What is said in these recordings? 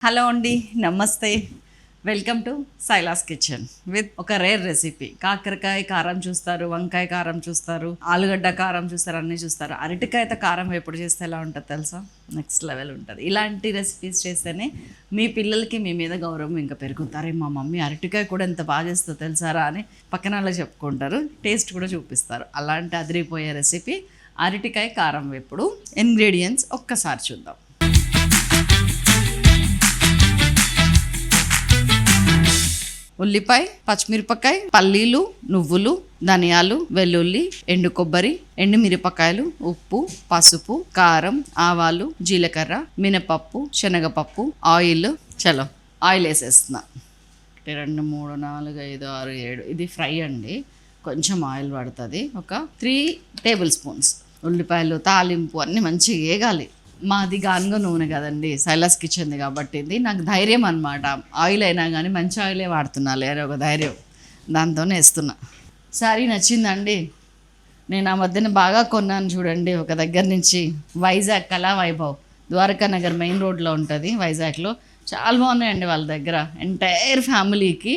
Hello అండి, నమస్తే. Welcome to Silas kitchen with ఒక రేర్ రెసిపీ. కాకరకాయ కారం చూస్తారు, వంకాయ కారం చూస్తారు, ఆలుగడ్డ కారం చూస్తారు, అన్నీ చూస్తారు. అరటికాయతో కారం ఎప్పుడు చేస్తే ఎలా ఉంటుంది తెలుసా? నెక్స్ట్ లెవెల్ ఉంటుంది. ఇలాంటి రెసిపీస్ చేస్తేనే మీ పిల్లలకి మీ మీద గౌరవం ఇంకా పెరుగుతారే. మా మమ్మీ అరటికాయ కూడా ఎంత బాగా చేస్తుందో తెలుసారా అని పక్కన వాళ్ళు చెప్పుకుంటారు, టేస్ట్ కూడా చూపిస్తారు. అలాంటి అదిరిపోయే రెసిపీ అరటికాయ కారం వేపుడు. ఇంగ్రీడియంట్స్ ఒక్కసారి చూద్దాం. ఉల్లిపాయ, పచ్చిమిరపకాయ, పల్లీలు, నువ్వులు, ధనియాలు, వెల్లుల్లి, ఎండు కొబ్బరి, ఎండు మిరపకాయలు, ఉప్పు, పసుపు, కారం, ఆవాలు, జీలకర్ర, మినపప్పు, శనగపప్పు, ఆయిల్. చలో ఆయిల్ వేసేస్తున్నా. 2 3 4 5 6 7 ఇది ఫ్రై అండి. కొంచెం ఆయిల్ పడుతుంది. ఒక 3 టేబుల్ స్పూన్స్. ఉల్లిపాయలు తాలింపు అన్నీ మంచిగా వేగాలి. మాది గానుగ నూనె కదండి, సైలాస్ కిచెన్ది కాబట్టి ఇది నాకు ధైర్యం అనమాట. ఆయిల్ అయినా కానీ మంచి ఆయిలే వాడుతున్నా అని ఒక ధైర్యం, దాంతోనే వేస్తున్నా. సారీ నచ్చిందండి. నేను ఆ మధ్యన బాగా కొన్నాను చూడండి, ఒక దగ్గర నుంచి. వైజాగ్ కళా వైభవ్, ద్వారకా నగర్ మెయిన్ రోడ్లో ఉంటుంది వైజాగ్లో. చాలా బాగున్నాయండి వాళ్ళ దగ్గర. ఎంటైర్ ఫ్యామిలీకి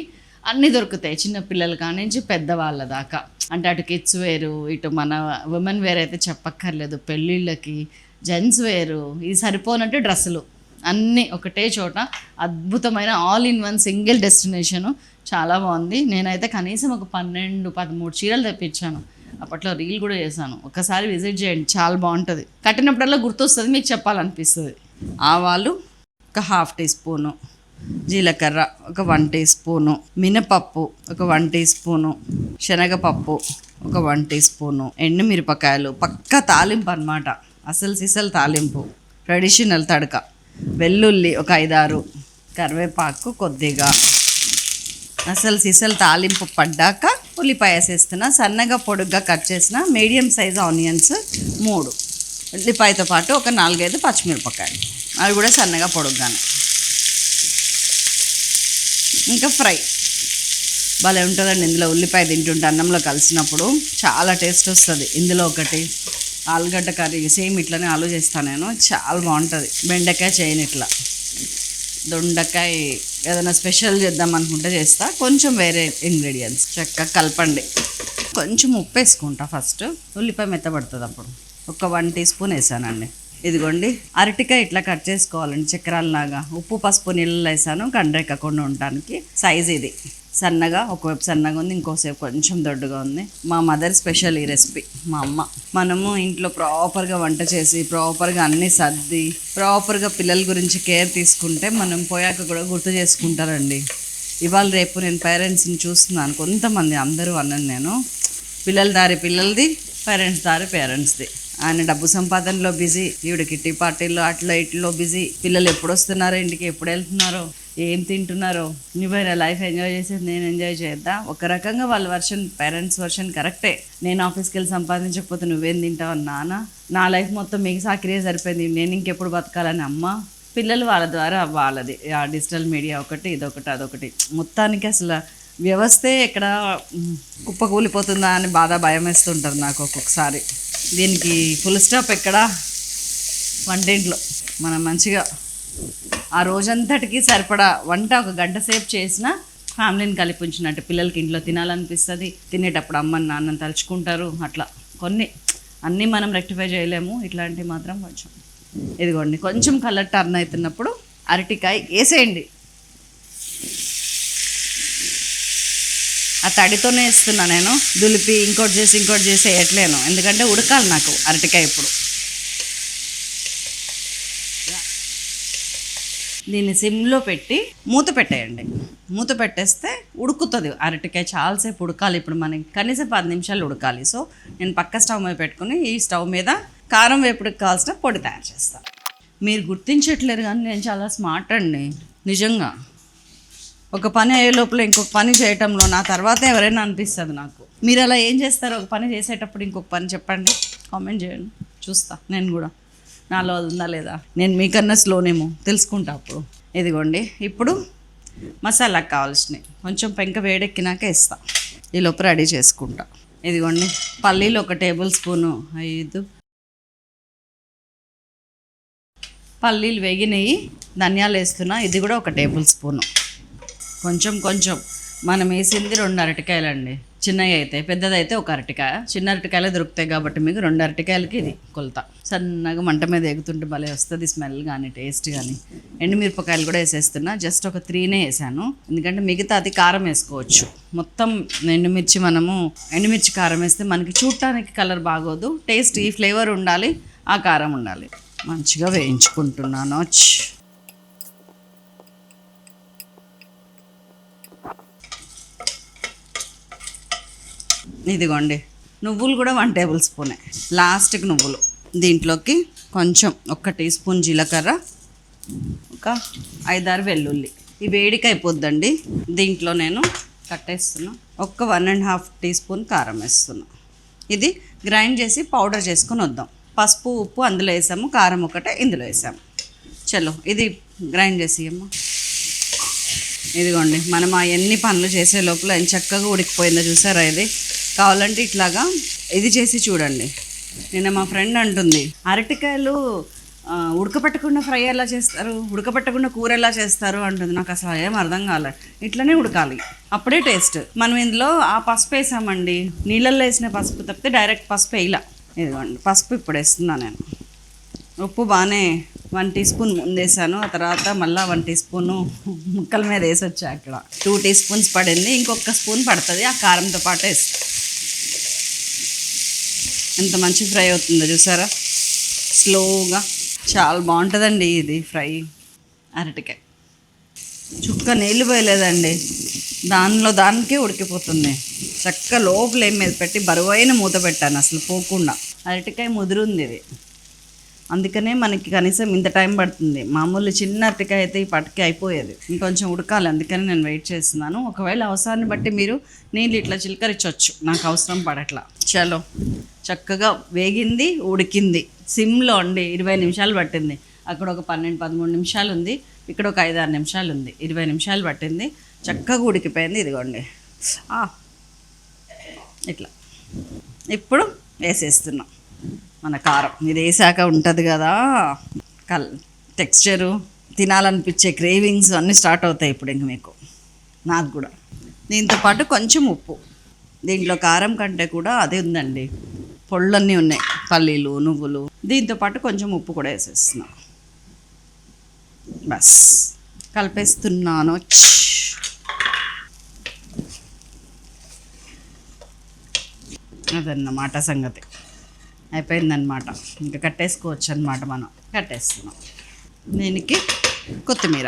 అన్నీ దొరుకుతాయి, చిన్నపిల్లల కానించి పెద్దవాళ్ళ దాకా. అంటే అటు కిడ్స్ వేరు, ఇటు మన ఉమెన్ వేర్ అయితే చెప్పక్కర్లేదు, పెళ్ళిళ్ళకి జెంట్స్ వేరు, ఇది సరిపోనట్టు డ్రెస్సులు అన్నీ ఒకటే చోట. అద్భుతమైన all in one single destination. చాలా బాగుంది. నేనైతే కనీసం ఒక 12-13 చీరలు తెప్పించాను. అప్పట్లో రీల్ కూడా చేశాను. ఒకసారి విజిట్ చేయండి, చాలా బాగుంటుంది. కట్టినప్పుడల్లా గుర్తొస్తుంది, మీకు చెప్పాలనిపిస్తుంది. ఆవాలు ఒక 1/2 టీ స్పూను, జీలకర్ర ఒక 1 టీ స్పూను, మినపప్పు ఒక 1 టీ స్పూను, శనగపప్పు ఒక 1 టీ స్పూను, ఎండుమిరపకాయలు పక్కా తాలింపు అనమాట, అసలు సిసలు తాలింపు, ట్రెడిషనల్ తడక, వెల్లుల్లి ఒక 5-6, కరివేపాకు కొద్దిగా. అసలు సిసలు తాలింపు పడ్డాక ఉల్లిపాయ వేసేస్తున్నా. సన్నగా పొడుగ్గా కట్ చేసిన మీడియం సైజ్ ఆనియన్స్ 3, ఉల్లిపాయతో పాటు ఒక 4-5 పచ్చిమిరపకాయలు, అవి కూడా సన్నగా పొడుగ్గానే. ఇంకా ఫ్రై భలే ఉంటుందండి. ఇందులో ఉల్లిపాయ తింటుంటే అన్నంలో కలిసినప్పుడు చాలా టేస్ట్ వస్తుంది. ఇందులో ఒకటి ఆలుగడ్డ కర్రీ సేమ్ ఇట్లనే ఆలు చేస్తాను నేను, చాలా బాగుంటుంది. బెండకాయ చేయను ఇట్లా, దొండకాయ ఏదైనా స్పెషల్ చేద్దాం అనుకుంటే చేస్తా. కొంచెం వేరే ఇంగ్రీడియంట్స్ చక్కగా కలపండి. కొంచెం ఉప్పు వేసుకుంటా ఫస్ట్, ఉల్లిపాయ మెత్తబడుతుంది అప్పుడు. ఒక 1 టీ స్పూన్ వేసానండి. ఇదిగోండి అరటికాయ ఇట్లా కట్ చేసుకోవాలండి, చక్రాలలాగా. ఉప్పు పసుపు నీళ్ళలో వేసాను కండ్రెక్కకుండా ఉండటానికి. సైజ్ ఇది సన్నగా, ఒకవైపు సన్నగా ఉంది, ఇంకోసేపు కొంచెం దొడ్డుగా ఉంది. మా మదర్ స్పెషల్ ఈ రెసిపీ, మా అమ్మ. మనము ఇంట్లో ప్రాపర్గా వంట చేసి ప్రాపర్గా అన్నీ సర్ది ప్రాపర్గా పిల్లల గురించి కేర్ తీసుకుంటే మనం పోయాక కూడా గుర్తు చేసుకుంటారండి. ఇవాళ రేపు నేను పేరెంట్స్ని చూస్తున్నాను కొంతమంది, అందరూ అన్నాను నేను. పిల్లల దారి పిల్లలది, పేరెంట్స్ దారి పేరెంట్స్ది. ఆయన డబ్బు సంపాదనలో బిజీ, ఈవిడ కిట్టి పార్టీల్లో అట్లా ఇట్లో బిజీ. పిల్లలు ఎప్పుడు వస్తున్నారో ఇంటికి, ఎప్పుడు వెళ్తున్నారో, ఏం తింటున్నారో. నువ్వైనా లైఫ్ ఎంజాయ్ చేసేది నేను ఎంజాయ్ చేద్దా? ఒక రకంగా వాళ్ళ వర్షన్, పేరెంట్స్ వర్షన్ కరెక్టే. నేను ఆఫీస్కి వెళ్ళి సంపాదించకపోతే నువ్వేం తింటావు నాన్న, నా లైఫ్ మొత్తం మీకు సాకిరే సరిపోయింది, నేను ఇంకెప్పుడు బతకాలని అమ్మ. పిల్లలు వాళ్ళ ద్వారా వాళ్ళది ఆ డిజిటల్ మీడియా ఒకటి, ఇదొకటి అదొకటి. మొత్తానికి అసలు వ్యవస్థే ఎక్కడ కుప్పకూలిపోతుందా అని బాధ భయం వేస్తుంటుంది నాకు ఒక్కొక్కసారి. దీనికి ఫుల్ స్టాప్ ఎక్కడ? వంటింట్లో మనం మంచిగా ఆ రోజంతటికి సరిపడా వంట ఒక గంట సేపు చేసినా ఫ్యామిలీని కలిపి ఉంచినట్టు. పిల్లలకి ఇంట్లో తినాలనిపిస్తుంది, తినేటప్పుడు అమ్మని నాన్నని తలుచుకుంటారు. అట్లా కొన్ని అన్నీ మనం రెక్టిఫై చేయలేము, ఇట్లాంటివి మాత్రం కొంచెం. ఇదిగోండి కొంచెం కలర్ టర్న్ అవుతున్నప్పుడు అరటికాయ వేసేయండి. ఆ తడితోనే వేస్తున్నా నేను, దులిపి ఇంకోటి చేసి వేయట్లేను, ఎందుకంటే ఉడకాలి నాకు అరటికాయ. ఇప్పుడు దీన్ని సిమ్లో పెట్టి మూత పెట్టేయండి. మూత పెట్టేస్తే ఉడుకుతుంది అరటికాయ. చాలాసేపు ఉడకాలి. ఇప్పుడు మనకి కనీసం 10 నిమిషాలు ఉడకాలి. సో నేను పక్క స్టవ్ మీద పెట్టుకుని ఈ స్టవ్ మీద కారం వేపుడికి కావాల్సిన పొడి తయారు చేస్తాను. మీరు గుర్తించట్లేరు కానీ నేను చాలా స్మార్ట్ అండి నిజంగా. ఒక పని అయ్యే లోపల ఇంకొక పని చేయటంలో నా తర్వాత ఎవరైనా అనిపిస్తుంది నాకు. మీరు అలా ఏం చేస్తారు? ఒక పని చేసేటప్పుడు ఇంకొక పని చెప్పండి, కామెంట్ చేయండి, చూస్తా నేను కూడా నాలో అది ఉందా లేదా. నేను మీకన్నా స్లోనేమో తెలుసుకుంటా అప్పుడు. ఇదిగోండి ఇప్పుడు మసాలాకు కావాల్సినవి కొంచెం పెంక వేడెక్కినాక వేస్తా. ఈ లోపు రెడీ చేసుకుంటా. ఇదిగోండి పల్లీలు 1 టేబుల్ స్పూను, 5 పల్లీలు వేగినాయి, ధనియాలు వేస్తున్నా. ఇది కూడా ఒక టేబుల్ స్పూను. కొంచెం కొంచెం మనం వేసింది 2 అరటికాయలండి. చిన్నవి అయితే, పెద్దదైతే 1 అరటికాయ. చిన్న అరటికాయలే దొరుకుతాయి కాబట్టి మీకు 2 అరటికాయలకి ఇది కొలత. సన్నగా మంట మీద ఎగుతుంటే భలే వస్తుంది స్మెల్ కానీ టేస్ట్ కానీ. ఎండుమిరపకాయలు కూడా వేసేస్తున్నా. జస్ట్ ఒక 3నే వేసాను, ఎందుకంటే మిగతా అది కారం వేసుకోవచ్చు. మొత్తం ఎండుమిర్చి కారం వేస్తే మనకి చూడటానికి కలర్ బాగోదు, టేస్ట్ ఈ ఫ్లేవర్ ఉండాలి, ఆ కారం ఉండాలి. మంచిగా వేయించుకుంటున్నాను. ఇదిగోండి, నువ్వులు కూడా 1 టేబుల్ స్పూనే, లాస్ట్కి నువ్వులు. దీంట్లోకి కొంచెం 1 టీ స్పూన్ జీలకర్ర, ఒక 5-6 వెల్లుల్లి. ఈ వేడికి అయిపోద్దండి. దీంట్లో నేను కట్టేస్తున్నా. 1.5 టీ స్పూన్ కారం వేస్తున్నా. ఇది గ్రైండ్ చేసి పౌడర్ చేసుకొని వద్దాం. పసుపు ఉప్పు అందులో వేసాము, కారం ఒకటే ఇందులో వేసాము. చలో ఇది గ్రైండ్ చేసి అమ్మా. ఇదిగోండి, మనం ఆ ఎన్ని పనులు చేసే లోపల ఎంత చక్కగా ఉడికిపోయిందో చూసారా. ఇది కావాలంటే ఇట్లాగా ఇది చేసి చూడండి. నిన్న మా ఫ్రెండ్ అంటుంది, అరటికాయలు ఉడకపెట్టకుండా ఫ్రై ఎలా చేస్తారు, ఉడకపెట్టకుండా కూర ఎలా చేస్తారు అంటుంది. నాకు అసలు ఏం అర్థం కాలేదు. ఇట్లనే ఉడకాలి, అప్పుడే టేస్ట్. మనం ఇందులో ఆ పసుపు వేసామండి, నీళ్ళల్లో వేసిన పసుపు తప్పితే డైరెక్ట్ పసుపు వేయాల. ఇదిగోండి పసుపు ఇప్పుడు వేస్తున్నా నేను. ఉప్పు బాగానే 1 టీ స్పూన్ ముందు వేసాను, ఆ తర్వాత మళ్ళీ 1 టీ స్పూను ముక్కల మీద వేసి వచ్చా. అక్కడ 2 టీ స్పూన్స్ పడింది, ఇంకొక స్పూన్ పడుతుంది ఆ కారంతో పాటు వేస్తా. ఎంత మంచి ఫ్రై అవుతుందో చూసారా, స్లోగా. చాలా బాగుంటుందండి ఇది ఫ్రై. అరటికాయ చుక్క నీళ్ళు పోయలేదండి, దానికే ఉడికిపోతుంది. చక్క లో ఫ్లేమ్ మీద పెట్టి బరువైన మూత పెట్టాను, అసలు పోకుండా. అరటికాయ ముదురుంది ఇది, అందుకనే మనకి కనీసం ఇంత టైం పడుతుంది. మామూలు చిన్న అరటికాయ అయితే ఈ పట్టుకి అయిపోయేది, ఇంకొంచెం ఉడకాలి, అందుకని నేను వెయిట్ చేస్తున్నాను. ఒకవేళ అవసరాన్ని బట్టి మీరు నీళ్ళు ఇట్లా చిలకరించవచ్చు, నాకు అవసరం పడట్లా. చలో చక్కగా వేగింది, ఉడికింది. సిమ్లో అండి 20 నిమిషాలు పట్టింది. అక్కడ ఒక 12-13 నిమిషాలు ఉంది, ఇక్కడ ఒక 5-6 నిమిషాలు ఉంది. 20 నిమిషాలు పట్టింది, చక్కగా ఉడికిపోయింది. ఇదిగోండి ఇట్లా. ఇప్పుడు వేసేస్తున్నాం మన కారం. ఇది వేసాక ఉంటుంది కదా టెక్స్చరు, తినాలనిపించే క్రేవింగ్స్ అన్నీ స్టార్ట్ అవుతాయి ఇప్పుడు ఇంక మీకు, నాకు కూడా. దీంతోపాటు కొంచెం ఉప్పు. దీంట్లో కారం కంటే కూడా అదే ఉందండి, పొళ్ళన్నీ ఉన్నాయి, పల్లీలు నువ్వులు. దీంతోపాటు కొంచెం ఉప్పు కూడా వేసేస్తున్నాం. బస్ కలిపేస్తున్నాను. అదన్నమాట సంగతి. అయిపోయిందనమాట, ఇంకా కట్టేసుకోవచ్చు అనమాట. మనం కట్టేస్తున్నాం. దీనికి కొత్తిమీర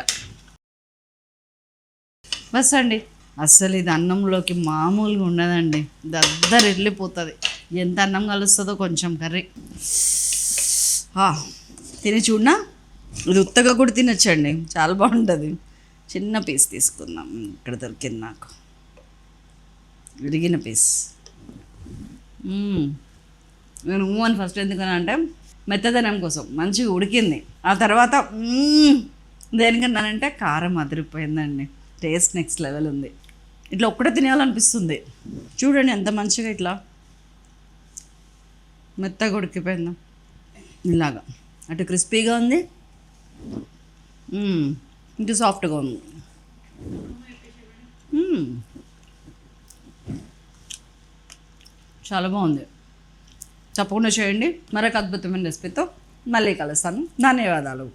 బస్ అండి. అస్సలు ఇది అన్నంలోకి మామూలుగా ఉండదండి, దద్దరు వెళ్ళిపోతుంది. ఎంత అన్నం కలుస్తుందో కొంచెం కర్రీ. తిని చూడనా, ఇది ఉత్తగా కూడా తినచ్చండి, చాలా బాగుంటుంది. చిన్న పీస్ తీసుకుందాం, ఇక్కడ దొరికింది నాకు విరిగిన పీస్. నేను అని ఫస్ట్ ఎందుకని అంటే మెత్తదనం కోసం, మంచిగా ఉడికింది. ఆ తర్వాత దేనికన్నానంటే కారం అదిరిపోయిందండి, టేస్ట్ నెక్స్ట్ లెవెల్ ఉంది. ఇట్లా ఒక్కటే తినేయాలనిపిస్తుంది. చూడండి ఎంత మంచిగా ఇట్లా మెత్తగా ఉడికిపోయిందా, ఇలాగా. అటు క్రిస్పీగా ఉంది, ఇటు సాఫ్ట్గా ఉంది. చాలా బాగుంది. తప్పకుండా చేయండి. మరొక అద్భుతమైన రెసిపీతో మళ్ళీ కలుస్తాను. ధన్యవాదాలు.